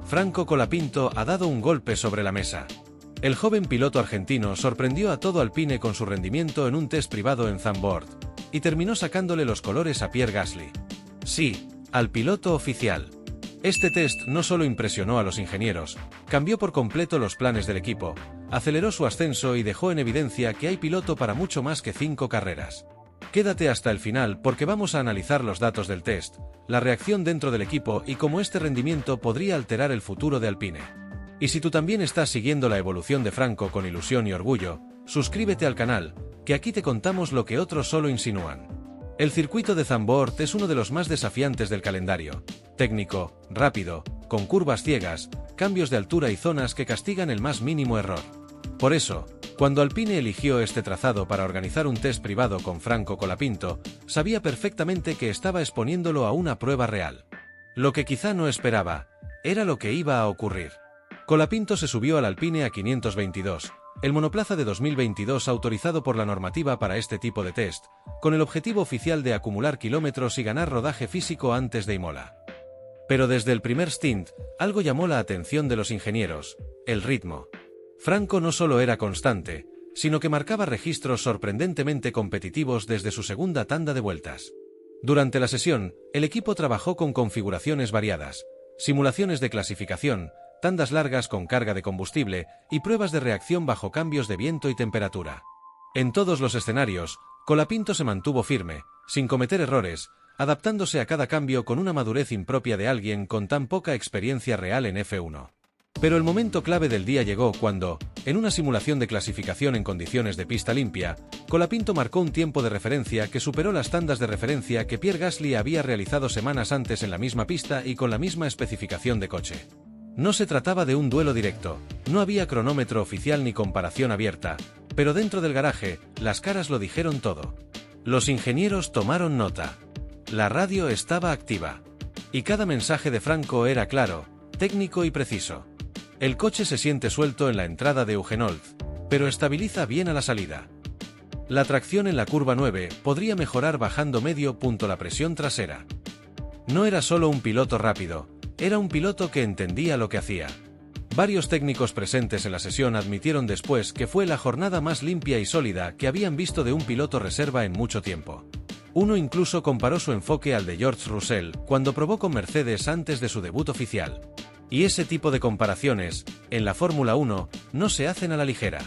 Franco Colapinto ha dado un golpe sobre la mesa. El joven piloto argentino sorprendió a todo Alpine con su rendimiento en un test privado en Zandvoort, y terminó sacándole los colores a Pierre Gasly. Sí, al piloto oficial. Este test no solo impresionó a los ingenieros, cambió por completo los planes del equipo, aceleró su ascenso y dejó en evidencia que hay piloto para mucho más que 5 carreras. Quédate hasta el final porque vamos a analizar los datos del test, la reacción dentro del equipo y cómo este rendimiento podría alterar el futuro de Alpine. Y si tú también estás siguiendo la evolución de Franco con ilusión y orgullo, suscríbete al canal, que aquí te contamos lo que otros solo insinúan. El circuito de Zandvoort es uno de los más desafiantes del calendario. Técnico, rápido, con curvas ciegas, cambios de altura y zonas que castigan el más mínimo error. Por eso, cuando Alpine eligió este trazado para organizar un test privado con Franco Colapinto, sabía perfectamente que estaba exponiéndolo a una prueba real. Lo que quizá no esperaba, era lo que iba a ocurrir. Colapinto se subió al Alpine A522, el monoplaza de 2022 autorizado por la normativa para este tipo de test, con el objetivo oficial de acumular kilómetros y ganar rodaje físico antes de Imola. Pero desde el primer stint, algo llamó la atención de los ingenieros: el ritmo. Franco no solo era constante, sino que marcaba registros sorprendentemente competitivos desde su segunda tanda de vueltas. Durante la sesión, el equipo trabajó con configuraciones variadas, simulaciones de clasificación, tandas largas con carga de combustible y pruebas de reacción bajo cambios de viento y temperatura. En todos los escenarios, Colapinto se mantuvo firme, sin cometer errores, adaptándose a cada cambio con una madurez impropia de alguien con tan poca experiencia real en F1. Pero el momento clave del día llegó cuando, en una simulación de clasificación en condiciones de pista limpia, Colapinto marcó un tiempo de referencia que superó las tandas de referencia que Pierre Gasly había realizado semanas antes en la misma pista y con la misma especificación de coche. No se trataba de un duelo directo, no había cronómetro oficial ni comparación abierta, pero dentro del garaje, las caras lo dijeron todo. Los ingenieros tomaron nota. La radio estaba activa. Y cada mensaje de Franco era claro, técnico y preciso. El coche se siente suelto en la entrada de Eugenolz, pero estabiliza bien a la salida. La tracción en la curva 9 podría mejorar bajando medio punto la presión trasera. No era solo un piloto rápido, era un piloto que entendía lo que hacía. Varios técnicos presentes en la sesión admitieron después que fue la jornada más limpia y sólida que habían visto de un piloto reserva en mucho tiempo. Uno incluso comparó su enfoque al de George Russell cuando probó con Mercedes antes de su debut oficial. Y ese tipo de comparaciones, en la Fórmula 1, no se hacen a la ligera.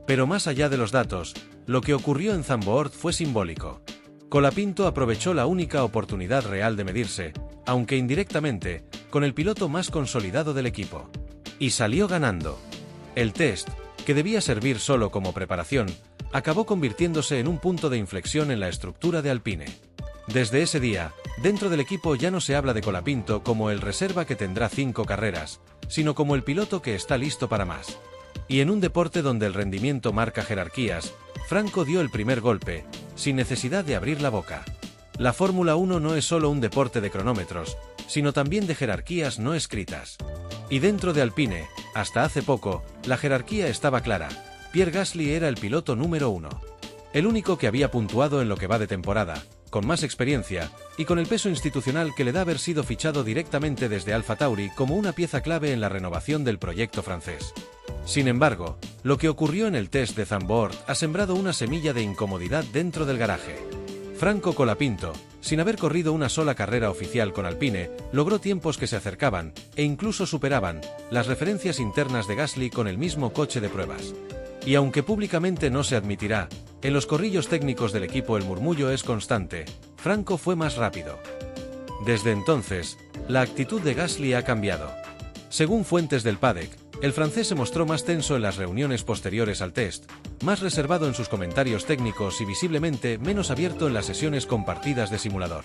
Pero más allá de los datos, lo que ocurrió en Zandvoort fue simbólico. Colapinto aprovechó la única oportunidad real de medirse, aunque indirectamente, con el piloto más consolidado del equipo. Y salió ganando. El test, que debía servir solo como preparación, acabó convirtiéndose en un punto de inflexión en la estructura de Alpine. Desde ese día, dentro del equipo ya no se habla de Colapinto como el reserva que tendrá 5 carreras, sino como el piloto que está listo para más. Y en un deporte donde el rendimiento marca jerarquías, Franco dio el primer golpe, sin necesidad de abrir la boca. La Fórmula 1 no es solo un deporte de cronómetros, sino también de jerarquías no escritas. Y dentro de Alpine, hasta hace poco, la jerarquía estaba clara: Pierre Gasly era el piloto número 1. El único que había puntuado en lo que va de temporada, con más experiencia, y con el peso institucional que le da haber sido fichado directamente desde Alfa Tauri como una pieza clave en la renovación del proyecto francés. Sin embargo, lo que ocurrió en el test de Zandvoort ha sembrado una semilla de incomodidad dentro del garaje. Franco Colapinto, sin haber corrido una sola carrera oficial con Alpine, logró tiempos que se acercaban, e incluso superaban, las referencias internas de Gasly con el mismo coche de pruebas. Y aunque públicamente no se admitirá, en los corrillos técnicos del equipo el murmullo es constante: Franco fue más rápido. Desde entonces, la actitud de Gasly ha cambiado. Según fuentes del paddock, el francés se mostró más tenso en las reuniones posteriores al test, más reservado en sus comentarios técnicos y visiblemente menos abierto en las sesiones compartidas de simulador.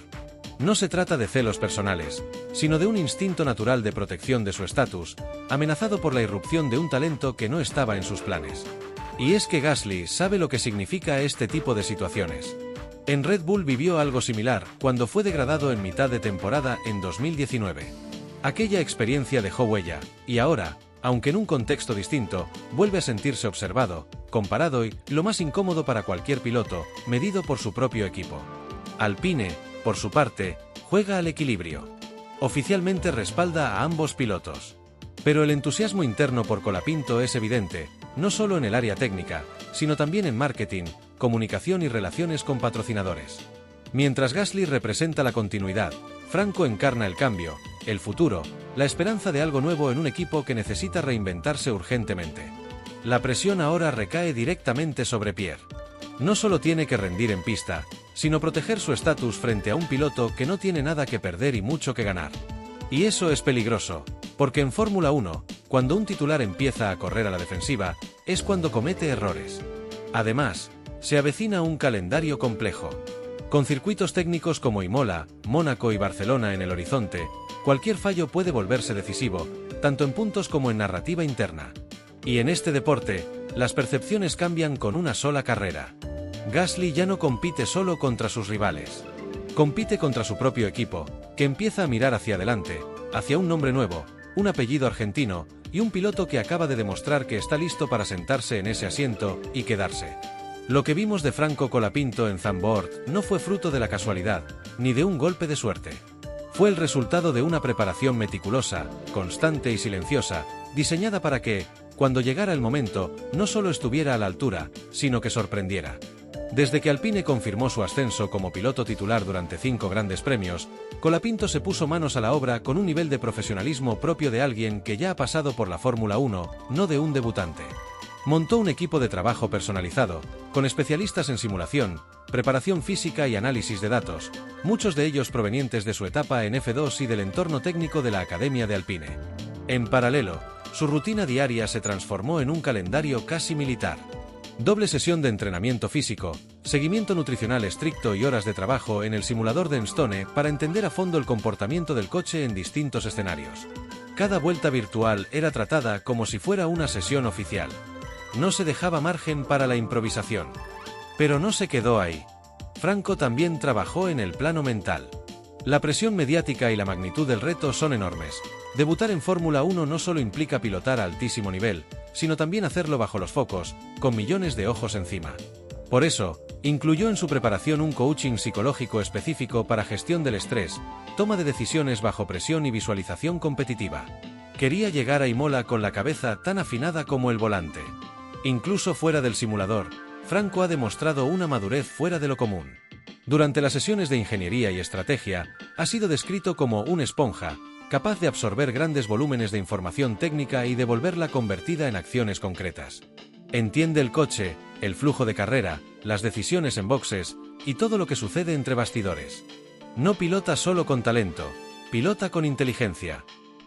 No se trata de celos personales, sino de un instinto natural de protección de su estatus, amenazado por la irrupción de un talento que no estaba en sus planes. Y es que Gasly sabe lo que significa este tipo de situaciones. En Red Bull vivió algo similar cuando fue degradado en mitad de temporada en 2019. Aquella experiencia dejó huella, y ahora, aunque en un contexto distinto, vuelve a sentirse observado, comparado y, lo más incómodo para cualquier piloto, medido por su propio equipo. Alpine, por su parte, juega al equilibrio. Oficialmente respalda a ambos pilotos. Pero el entusiasmo interno por Colapinto es evidente, no solo en el área técnica, sino también en marketing, comunicación y relaciones con patrocinadores. Mientras Gasly representa la continuidad, Franco encarna el cambio, el futuro, la esperanza de algo nuevo en un equipo que necesita reinventarse urgentemente. La presión ahora recae directamente sobre Pierre. No solo tiene que rendir en pista, sino proteger su estatus frente a un piloto que no tiene nada que perder y mucho que ganar. Y eso es peligroso, porque en Fórmula 1, cuando un titular empieza a correr a la defensiva, es cuando comete errores. Además, se avecina un calendario complejo. Con circuitos técnicos como Imola, Mónaco y Barcelona en el horizonte, cualquier fallo puede volverse decisivo, tanto en puntos como en narrativa interna. Y en este deporte, las percepciones cambian con una sola carrera. Gasly ya no compite solo contra sus rivales. Compite contra su propio equipo, que empieza a mirar hacia adelante, hacia un nombre nuevo, un apellido argentino, y un piloto que acaba de demostrar que está listo para sentarse en ese asiento y quedarse. Lo que vimos de Franco Colapinto en Zandvoort no fue fruto de la casualidad, ni de un golpe de suerte. Fue el resultado de una preparación meticulosa, constante y silenciosa, diseñada para que, cuando llegara el momento, no solo estuviera a la altura, sino que sorprendiera. Desde que Alpine confirmó su ascenso como piloto titular durante 5 grandes premios, Colapinto se puso manos a la obra con un nivel de profesionalismo propio de alguien que ya ha pasado por la Fórmula 1, no de un debutante. Montó un equipo de trabajo personalizado, con especialistas en simulación, preparación física y análisis de datos, muchos de ellos provenientes de su etapa en F2 y del entorno técnico de la Academia de Alpine. En paralelo, su rutina diaria se transformó en un calendario casi militar. Doble sesión de entrenamiento físico, seguimiento nutricional estricto y horas de trabajo en el simulador de Enstone para entender a fondo el comportamiento del coche en distintos escenarios. Cada vuelta virtual era tratada como si fuera una sesión oficial. No se dejaba margen para la improvisación. Pero no se quedó ahí. Franco también trabajó en el plano mental. La presión mediática y la magnitud del reto son enormes. Debutar en Fórmula 1 no solo implica pilotar a altísimo nivel, sino también hacerlo bajo los focos, con millones de ojos encima. Por eso, incluyó en su preparación un coaching psicológico específico para gestión del estrés, toma de decisiones bajo presión y visualización competitiva. Quería llegar a Imola con la cabeza tan afinada como el volante. Incluso fuera del simulador, Franco ha demostrado una madurez fuera de lo común. Durante las sesiones de ingeniería y estrategia, ha sido descrito como una esponja, capaz de absorber grandes volúmenes de información técnica y devolverla convertida en acciones concretas. Entiende el coche, el flujo de carrera, las decisiones en boxes y todo lo que sucede entre bastidores. No pilota solo con talento, pilota con inteligencia.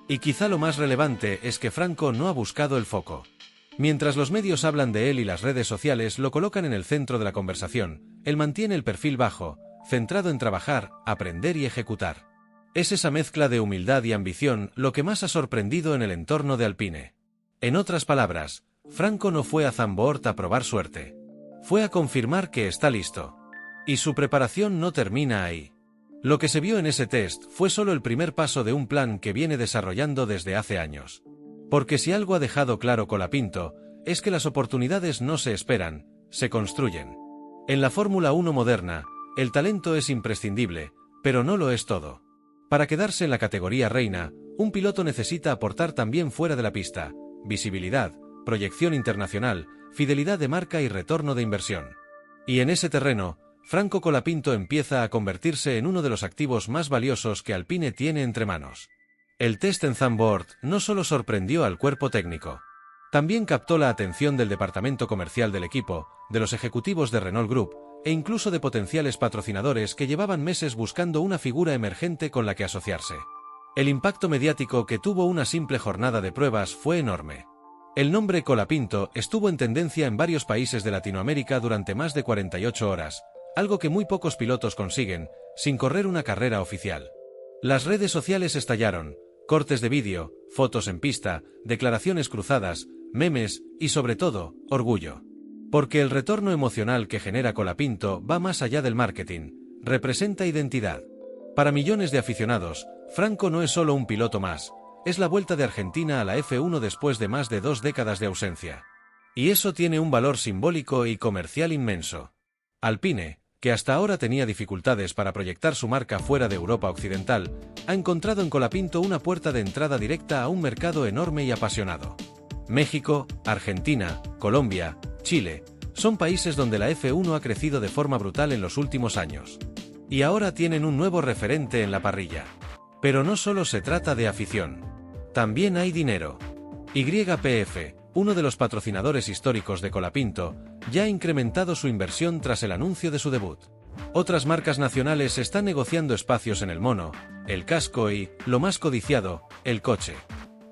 Y quizá lo más relevante es que Franco no ha buscado el foco. Mientras los medios hablan de él y las redes sociales lo colocan en el centro de la conversación, él mantiene el perfil bajo, centrado en trabajar, aprender y ejecutar. Es esa mezcla de humildad y ambición lo que más ha sorprendido en el entorno de Alpine. En otras palabras, Franco no fue a Zandvoort a probar suerte. Fue a confirmar que está listo. Y su preparación no termina ahí. Lo que se vio en ese test fue solo el primer paso de un plan que viene desarrollando desde hace años. Porque si algo ha dejado claro Colapinto, es que las oportunidades no se esperan, se construyen. En la Fórmula 1 moderna, el talento es imprescindible, pero no lo es todo. Para quedarse en la categoría reina, un piloto necesita aportar también fuera de la pista, visibilidad, proyección internacional, fidelidad de marca y retorno de inversión. Y en ese terreno, Franco Colapinto empieza a convertirse en uno de los activos más valiosos que Alpine tiene entre manos. El test en Zandvoort no solo sorprendió al cuerpo técnico. También captó la atención del departamento comercial del equipo, de los ejecutivos de Renault Group, e incluso de potenciales patrocinadores que llevaban meses buscando una figura emergente con la que asociarse. El impacto mediático que tuvo una simple jornada de pruebas fue enorme. El nombre Colapinto estuvo en tendencia en varios países de Latinoamérica durante más de 48 horas, algo que muy pocos pilotos consiguen, sin correr una carrera oficial. Las redes sociales estallaron, cortes de vídeo, fotos en pista, declaraciones cruzadas, memes y sobre todo, orgullo. Porque el retorno emocional que genera Colapinto va más allá del marketing, representa identidad. Para millones de aficionados, Franco no es solo un piloto más, es la vuelta de Argentina a la F1 después de más de 2 décadas de ausencia. Y eso tiene un valor simbólico y comercial inmenso. Alpine, que hasta ahora tenía dificultades para proyectar su marca fuera de Europa Occidental, ha encontrado en Colapinto una puerta de entrada directa a un mercado enorme y apasionado. México, Argentina, Colombia, Chile, son países donde la F1 ha crecido de forma brutal en los últimos años. Y ahora tienen un nuevo referente en la parrilla. Pero no solo se trata de afición. También hay dinero. YPF, uno de los patrocinadores históricos de Colapinto, ya ha incrementado su inversión tras el anuncio de su debut. Otras marcas nacionales están negociando espacios en el mono, el casco y, lo más codiciado, el coche.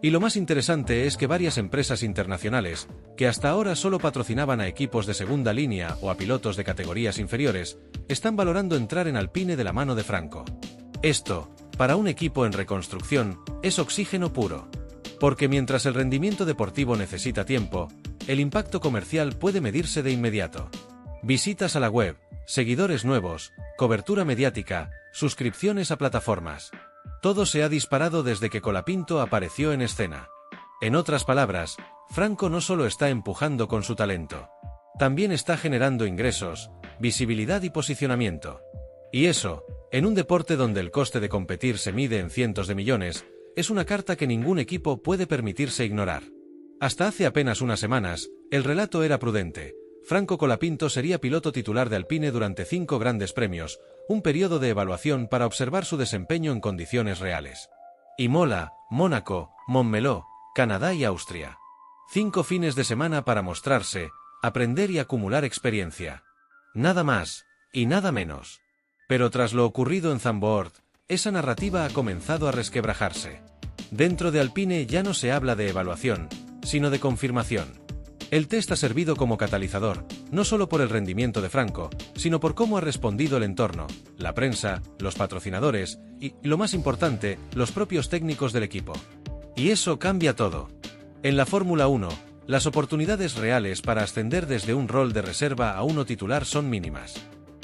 Y lo más interesante es que varias empresas internacionales, que hasta ahora solo patrocinaban a equipos de segunda línea o a pilotos de categorías inferiores, están valorando entrar en Alpine de la mano de Franco. Esto, para un equipo en reconstrucción, es oxígeno puro. Porque mientras el rendimiento deportivo necesita tiempo, el impacto comercial puede medirse de inmediato. Visitas a la web, seguidores nuevos, cobertura mediática, suscripciones a plataformas. Todo se ha disparado desde que Colapinto apareció en escena. En otras palabras, Franco no solo está empujando con su talento, también está generando ingresos, visibilidad y posicionamiento. Y eso, en un deporte donde el coste de competir se mide en cientos de millones, es una carta que ningún equipo puede permitirse ignorar. Hasta hace apenas unas semanas, el relato era prudente. Franco Colapinto sería piloto titular de Alpine durante 5 grandes premios, un periodo de evaluación para observar su desempeño en condiciones reales. Imola, Mónaco, Montmeló, Canadá y Austria. 5 fines de semana para mostrarse, aprender y acumular experiencia. Nada más, y nada menos. Pero tras lo ocurrido en Zandvoort, esa narrativa ha comenzado a resquebrajarse. Dentro de Alpine ya no se habla de evaluación, sino de confirmación. El test ha servido como catalizador, no solo por el rendimiento de Franco, sino por cómo ha respondido el entorno, la prensa, los patrocinadores y, lo más importante, los propios técnicos del equipo. Y eso cambia todo. En la Fórmula 1, las oportunidades reales para ascender desde un rol de reserva a uno titular son mínimas.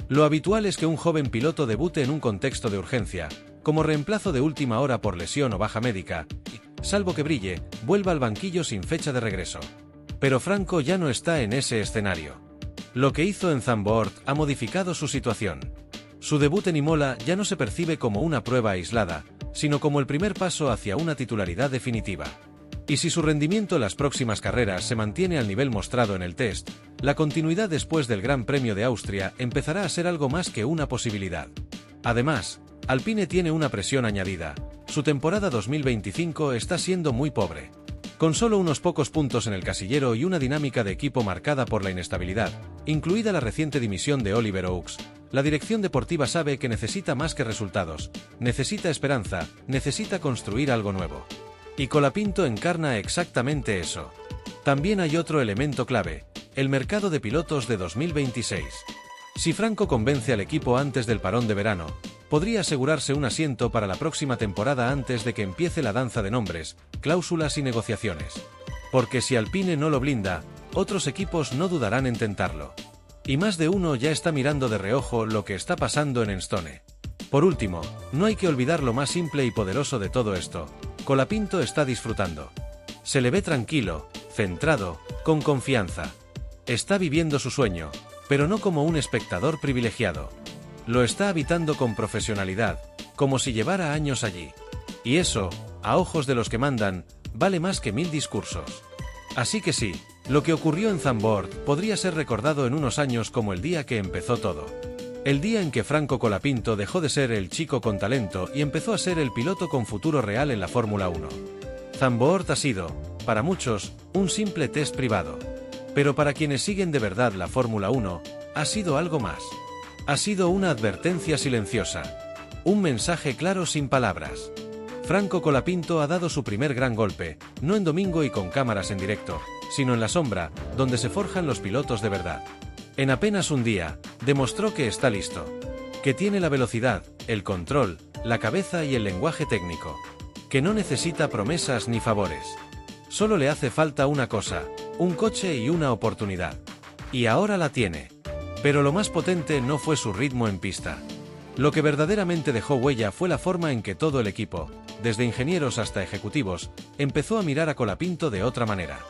Lo habitual es que un joven piloto debute en un contexto de urgencia, como reemplazo de última hora por lesión o baja médica, y, salvo que brille, vuelva al banquillo sin fecha de regreso. Pero Franco ya no está en ese escenario. Lo que hizo en Zandvoort ha modificado su situación. Su debut en Imola ya no se percibe como una prueba aislada, sino como el primer paso hacia una titularidad definitiva. Y si su rendimiento en las próximas carreras se mantiene al nivel mostrado en el test, la continuidad después del Gran Premio de Austria empezará a ser algo más que una posibilidad. Además, Alpine tiene una presión añadida. Su temporada 2025 está siendo muy pobre. Con solo unos pocos puntos en el casillero y una dinámica de equipo marcada por la inestabilidad, incluida la reciente dimisión de Oliver Oaks, la dirección deportiva sabe que necesita más que resultados, necesita esperanza, necesita construir algo nuevo. Y Colapinto encarna exactamente eso. También hay otro elemento clave, el mercado de pilotos de 2026. Si Franco convence al equipo antes del parón de verano, podría asegurarse un asiento para la próxima temporada antes de que empiece la danza de nombres, cláusulas y negociaciones. Porque si Alpine no lo blinda, otros equipos no dudarán en tentarlo. Y más de uno ya está mirando de reojo lo que está pasando en Enstone. Por último, no hay que olvidar lo más simple y poderoso de todo esto. Colapinto está disfrutando. Se le ve tranquilo, centrado, con confianza. Está viviendo su sueño, pero no como un espectador privilegiado. Lo está habitando con profesionalidad, como si llevara años allí. Y eso, a ojos de los que mandan, vale más que 1000 discursos. Así que sí, lo que ocurrió en Zandvoort podría ser recordado en unos años como el día que empezó todo. El día en que Franco Colapinto dejó de ser el chico con talento y empezó a ser el piloto con futuro real en la Fórmula 1. Zandvoort ha sido, para muchos, un simple test privado. Pero para quienes siguen de verdad la Fórmula 1, ha sido algo más. Ha sido una advertencia silenciosa. Un mensaje claro sin palabras. Franco Colapinto ha dado su primer gran golpe, no en domingo y con cámaras en directo, sino en la sombra, donde se forjan los pilotos de verdad. En apenas un día, demostró que está listo. Que tiene la velocidad, el control, la cabeza y el lenguaje técnico. Que no necesita promesas ni favores. Solo le hace falta una cosa, un coche y una oportunidad. Y ahora la tiene. Pero lo más potente no fue su ritmo en pista. Lo que verdaderamente dejó huella fue la forma en que todo el equipo, desde ingenieros hasta ejecutivos, empezó a mirar a Colapinto de otra manera.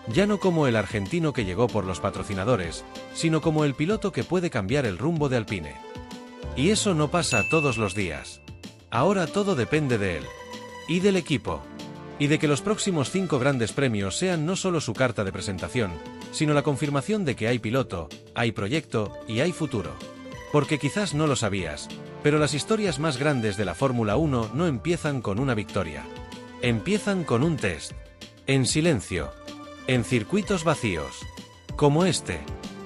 Ya no como el argentino que llegó por los patrocinadores, sino como el piloto que puede cambiar el rumbo de Alpine. Y eso no pasa todos los días. Ahora todo depende de él. Y del equipo. Y de que los próximos 5 grandes premios sean no solo su carta de presentación, sino la confirmación de que hay piloto, hay proyecto y hay futuro. Porque quizás no lo sabías, pero las historias más grandes de la Fórmula 1 no empiezan con una victoria. Empiezan con un test. En silencio. En circuitos vacíos. Como este.